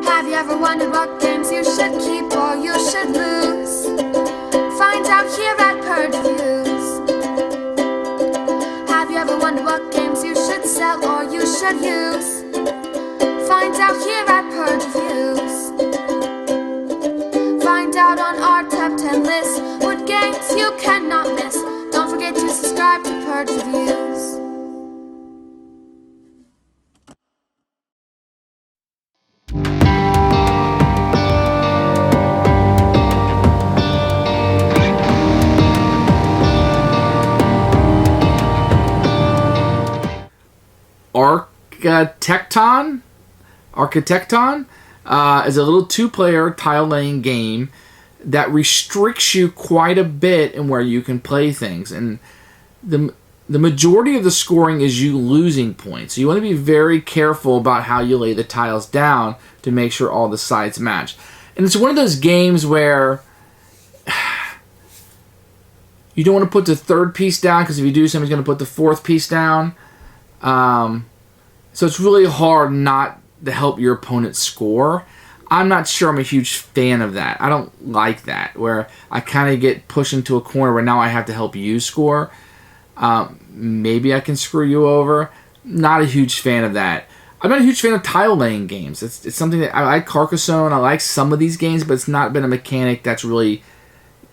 Have you ever wondered what games you should keep or you should lose? Find out here at Purge Reviews. Have you ever wondered what games you should sell or you should use? Find out here at Purge Reviews. Find out on our top 10 list what games you cannot miss. Don't forget to subscribe to Purge Reviews. Architekton is a little two-player tile-laying game that restricts you quite a bit in where you can play things. And the majority of the scoring is you losing points. So you want to be very careful about how you lay the tiles down to make sure all the sides match. And it's one of those games where you don't want to put the third piece down, because if you do, somebody's going to put the fourth piece down. So it's really hard not to help your opponent score. I'm not sure I'm a huge fan of that. I don't like that, where I kind of get pushed into a corner where now I have to help you score. Maybe I can screw you over. Not a huge fan of that. I'm not a huge fan of tile-laying games. It's something that I like. Carcassonne, I like some of these games, but it's not been a mechanic that's really,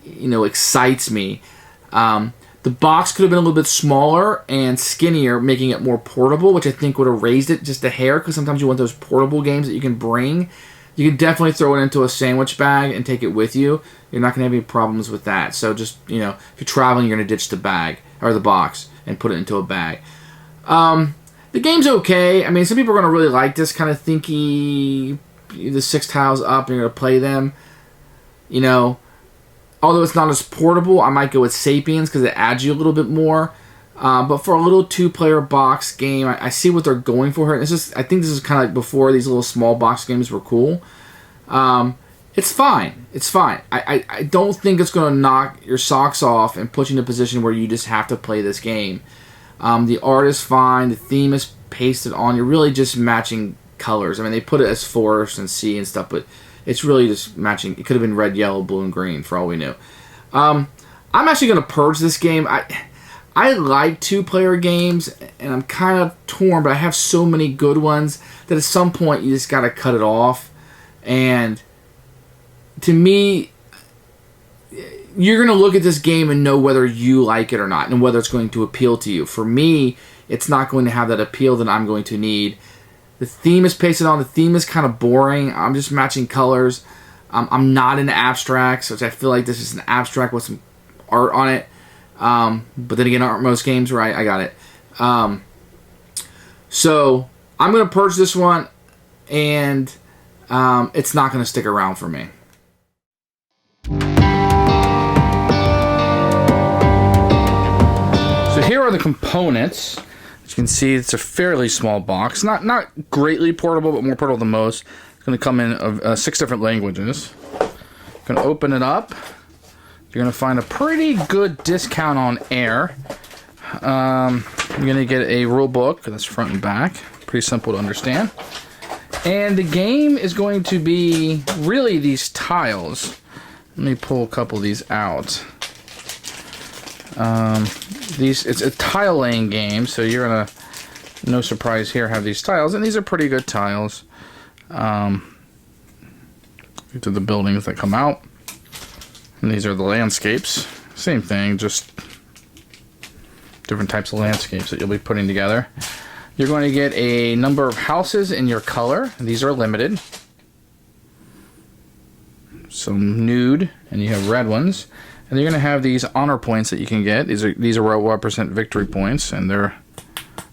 excites me. The box could have been a little bit smaller and skinnier, making it more portable, which I think would have raised it just a hair, because sometimes you want those portable games that you can bring. You can definitely throw it into a sandwich bag and take it with you. You're not going to have any problems with that. So just, if you're traveling, you're going to ditch the bag, or the box, and put it into a bag. The game's okay. I mean, some people are going to really like this kind of thinky, the 6 tiles up, and you're going to play them. Although it's not as portable, I might go with Sapiens because it adds you a little bit more. But for a little 2-player box game, I see what they're going for here. I think this is kind of like before these little small box games were cool. It's fine. It's fine. I don't think it's going to knock your socks off and put you in a position where you just have to play this game. The art is fine. The theme is pasted on. You're really just matching colors. I mean, they put it as forest and sea and stuff, but it's really just matching. It could have been red, yellow, blue, and green for all we knew. I'm actually going to purge this game. I like 2-player games, and I'm kind of torn, but I have so many good ones that at some point you just got to cut it off. And to me, you're going to look at this game and know whether you like it or not, and whether it's going to appeal to you. For me, it's not going to have that appeal that I'm going to need. The theme is pasted on. The theme is kind of boring. I'm just matching colors. I'm not into abstracts, which I feel like this is an abstract with some art on it. But then again, aren't most games right? I got it. So I'm going to purge this one, and it's not going to stick around for me. So here are the components. As you can see, it's a fairly small box. Not greatly portable, but more portable than most. It's going to come in 6 different languages. You can open it up. You're going to find a pretty good discount on air. You're going to get a rule book. That's front and back. Pretty simple to understand. And the game is going to be really these tiles. Let me pull a couple of these out. It's a tile laying game, so you're gonna, no surprise here, have these tiles, and these are pretty good tiles. These are the buildings that come out, and these are the landscapes. Same thing, just different types of landscapes that you'll be putting together. You're going to get a number of houses in your color. These are limited. Some nude, and you have red ones. And you're going to have these honor points that you can get. These are what represent victory points, and they're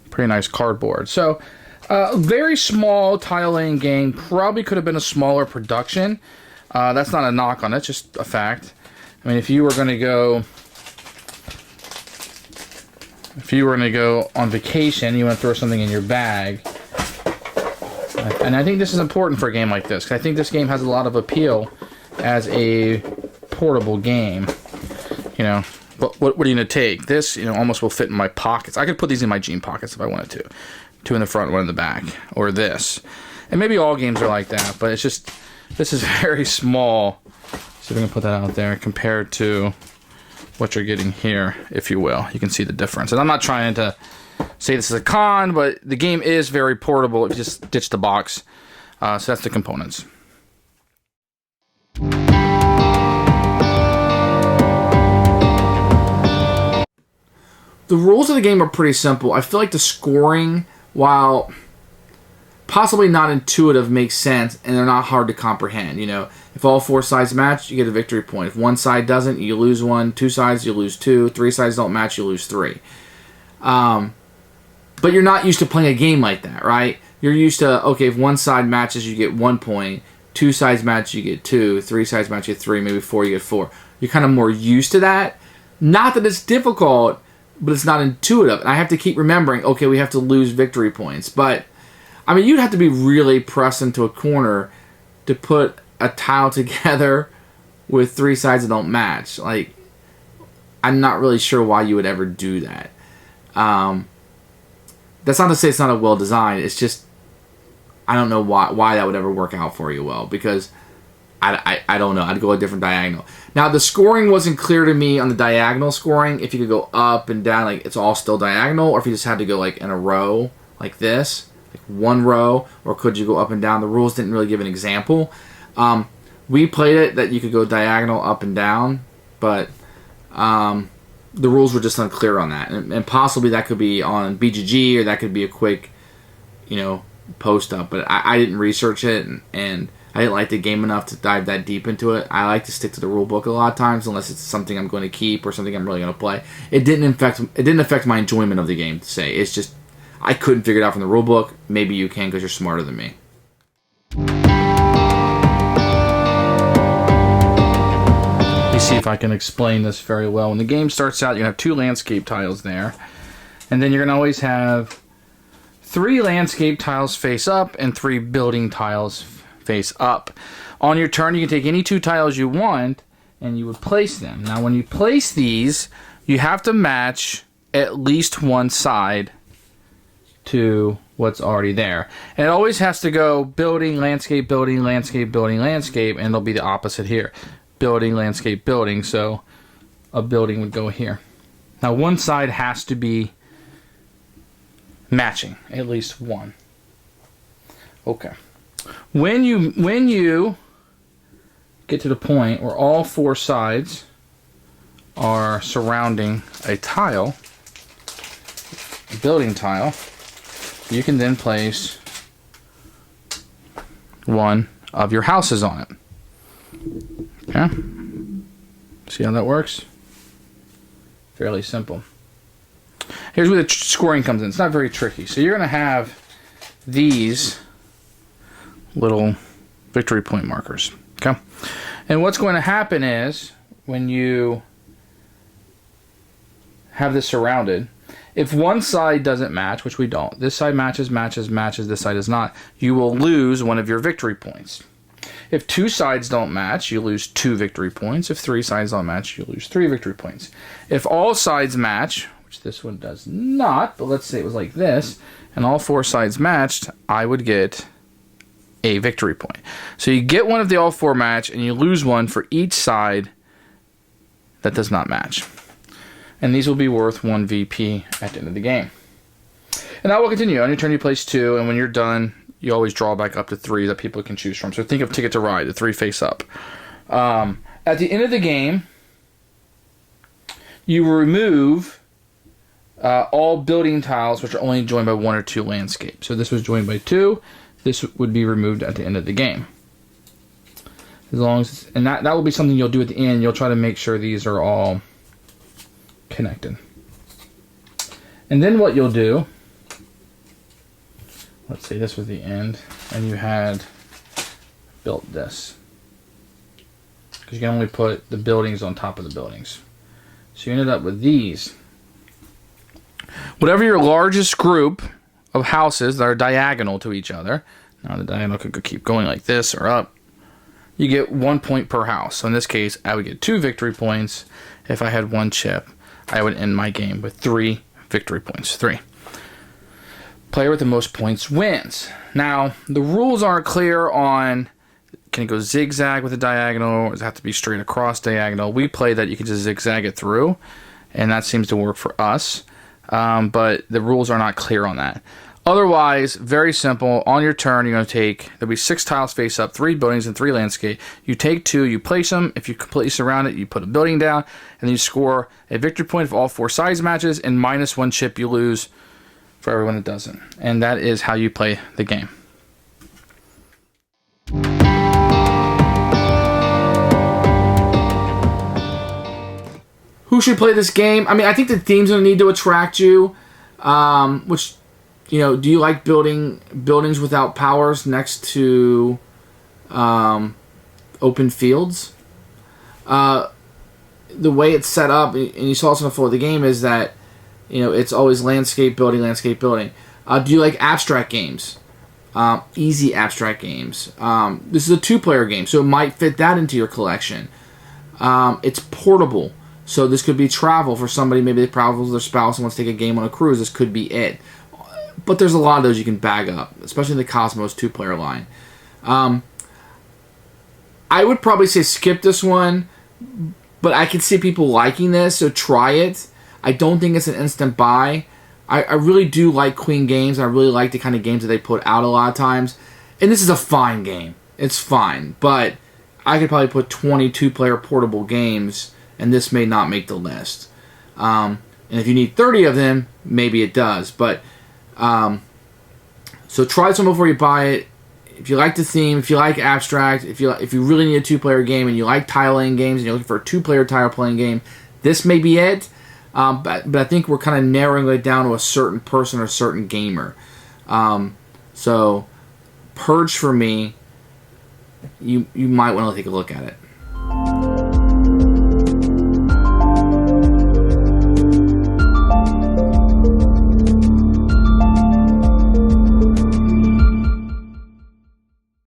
pretty nice cardboard. So, a very small tile-laying game. Probably could have been a smaller production. That's not a knock on it, just a fact. I mean, if you were going to go on vacation, you want to throw something in your bag. And I think this is important for a game like this, because I think this game has a lot of appeal as a portable game. What are you going to take? This, almost will fit in my pockets. I could put these in my jean pockets if I wanted to. 2 in the front, 1 in the back. Or this. And maybe all games are like that, but it's just, this is very small. So we're going to put that out there compared to what you're getting here, if you will. You can see the difference. And I'm not trying to say this is a con, but the game is very portable if you just ditch the box. So that's the components. The rules of the game are pretty simple. I feel like the scoring, while possibly not intuitive, makes sense, and they're not hard to comprehend. You know, if all 4 sides match, you get a victory point. If one side doesn't, you lose 1. 2 sides, you lose 2. 3 sides don't match, you lose 3. But you're not used to playing a game like that, right? You're used to, okay, if one side matches, you get 1 point. 2 sides match, you get 2. 3 sides match, you get 3. Maybe 4, you get 4. You're kind of more used to that. Not that it's difficult, but it's not intuitive. And I have to keep remembering, okay, we have to lose victory points. But, I mean, you'd have to be really pressed into a corner to put a tile together with 3 sides that don't match. Like, I'm not really sure why you would ever do that. That's not to say it's not a well designed. It's just, I don't know why that would ever work out for you well, because I don't know. I'd go a different diagonal. Now, the scoring wasn't clear to me on the diagonal scoring. If you could go up and down, like it's all still diagonal, or if you just had to go like in a row like this, like one row, or could you go up and down? The rules didn't really give an example. We played it that you could go diagonal up and down, but the rules were just unclear on that. And possibly that could be on BGG, or that could be a quick, post up. But I didn't research it, and I didn't like the game enough to dive that deep into it. I like to stick to the rule book a lot of times, unless it's something I'm going to keep or something I'm really going to play. It didn't affect my enjoyment of the game, to say. It's just, I couldn't figure it out from the rule book. Maybe you can, because you're smarter than me. Let me see if I can explain this very well. When the game starts out, you have 2 landscape tiles there. And then you're going to always have 3 landscape tiles face up and 3 building tiles face up. On your turn, you can take any 2 tiles you want, and you would place them. Now, when you place these, you have to match at least one side to what's already there. And it always has to go building, landscape, building, landscape, building, landscape, and it'll be the opposite here. Building, landscape, building, so a building would go here. Now, one side has to be matching, at least one. Okay. When you get to the point where all 4 sides are surrounding a tile, a building tile, you can then place one of your houses on it. Okay? See how that works? Fairly simple. Here's where the scoring comes in. It's not very tricky. So you're going to have these little victory point markers. Okay? And what's going to happen is, when you have this surrounded, if one side doesn't match, which we don't, this side matches, this side does not, you will lose one of your victory points. If 2 sides don't match, you lose 2 victory points. If 3 sides don't match, you lose 3 victory points. If all sides match, which this one does not, but let's say it was like this, and all 4 sides matched, I would get a victory point. So you get one of the all 4 match, and you lose one for each side that does not match. And these will be worth 1 VP at the end of the game. And that will continue. On your turn, you place 2, and when you're done, you always draw back up to 3 that people can choose from. So think of Ticket to Ride, the 3 face up. At the end of the game, you remove all building tiles which are only joined by 1 or 2 landscapes. So this was joined by 2. This would be removed at the end of the game. As long as, and that will be something you'll do at the end. You'll try to make sure these are all connected. And then what you'll do, let's say this was the end, and you had built this. Because you can only put the buildings on top of the buildings. So you ended up with these. Whatever your largest group of houses that are diagonal to each other, now the diagonal could keep going like this or up, you get 1 point per house. So in this case, I would get 2 victory points. If I had 1 chip, I would end my game with 3 victory points. 3. Player with the most points wins. Now, the rules aren't clear on, can it go zigzag with a diagonal, or does it have to be straight across diagonal? We play that you can just zigzag it through, and that seems to work for us. But the rules are not clear on that. Otherwise, very simple. On your turn, you're going to take, there'll be 6 tiles face up, 3 buildings, and 3 landscape. You take 2, you place them. If you completely surround it, you put a building down, and then you score a victory point if all 4 sides matches, and -1 chip you lose for everyone that doesn't. And that is how you play the game. Who should play this game? I mean, I think the theme's going to need to attract you. Which, you know, do you like buildings without powers next to open fields? The way it's set up, and you saw this before the game, is that, you know, it's always landscape building, landscape building. Do you like abstract games? Easy abstract games. This is a 2-player game, so it might fit that into your collection. It's portable, so this could be travel for somebody. Maybe they travel with their spouse and wants to take a game on a cruise. This could be it. But there's a lot of those you can bag up, especially in the Cosmos 2-player line. I would probably say skip this one, but I can see people liking this, so try it. I don't think it's an instant buy. I really do like Queen games. I really like the kind of games that they put out a lot of times. And this is a fine game. It's fine. But I could probably put 22-player portable games, and this may not make the list. And if you need 30 of them, maybe it does. But so try some before you buy it. If you like the theme, if you like abstract, if you really need a 2-player game and you like tile-laying games and you're looking for a 2-player tile-playing game, this may be it. But I think we're kind of narrowing it down to a certain person or a certain gamer. So Purge for me, you might want to take a look at it.